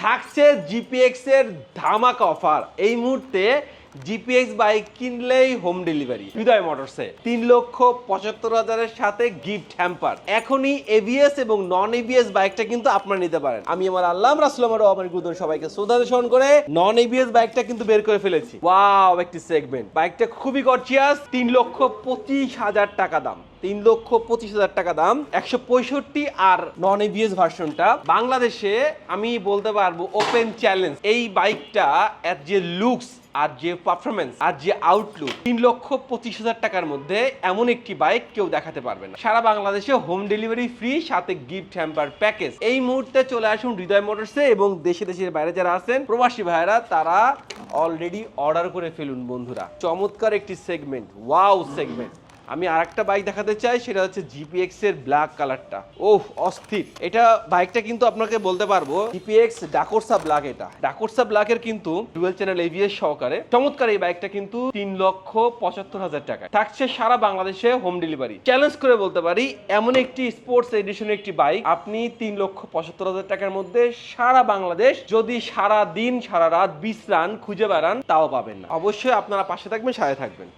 থাকছে জিপিএক্স এর ধামাকা অফার। এই মুহূর্তে জিপিএক্স বাইক কিনলেই হোম ডেলিভারি হৃদয় মোটরসে 3,75,000-এর সাথে গিফট হ্যাম্পার। এখনই এবিএস এবং নন এবিএস বাইকটা কিন্তু আপনারা নিতে পারেন। আমি আমার আল্লাহ রাসূল আমার আমার গুরুজন সবাইকে শ্রদ্ধা স্মরণ করে নন এবিএস বাইকটা কিন্তু বের করে ফেলেছি। ওয়াও, একটি সেগমেন্ট বাইকটা খুবই গর্জিয়াস। 3,25,000 টাকা দাম, 3,25,000 টাকা দাম, 165 আর নন এবিএস ভার্সনটা। বাংলাদেশে আমি বলতে পারবো ওপেন চ্যালেঞ্জ, এই বাইকটা এর যে লুকস আর যে পারফরমেন্স আর যে আউটলুক, 3,25,000 টাকার মধ্যে এমন একটি বাইক কেউ দেখাতে পারবে না। সারা বাংলাদেশে হোম ডেলিভারি ফ্রি, সাথে গিফট হ্যাম্পার প্যাকেজ। এই মুহূর্তে চলে আসুন হৃদয় মোটরসে এবং দেশের বাইরে যারা আছেন প্রবাসী ভাইরা তারা অলরেডি অর্ডার করে ফেলুন বন্ধুরা। চমৎকার একটি সেগমেন্ট, ওয়াও সেগমেন্ট। আমি আরেকটা বাইক দেখাতে চাই, সেটা হচ্ছে জিপিএক্স এর ব্ল্যাক কালারটা। ওহ অস্থির এটা বাইকটা, কিন্তু আপনাকে বলতে পারবো জিপিএক্স ডাকোর্সা ব্ল্যাক। এটা ডাকোর্সা ব্ল্যাক এর কিন্তু ডুয়েল চ্যানেল এবিএস সহকারে চমৎকার এই বাইকটা কিন্তু 3,75,000 টাকা থাকছে সারা বাংলাদেশে হোম ডেলিভারি। চ্যালেঞ্জ করে বলতে পারি এমন একটি স্পোর্টস এডিশনের একটি বাইক আপনি 3,75,000 টাকার মধ্যে সারা বাংলাদেশ যদি সারা দিন সারা রাত বিশ্রান খুঁজে বেড়ান তাও পাবেন না। অবশ্যই আপনারা পাশে থাকবেন, সাথে থাকবেন।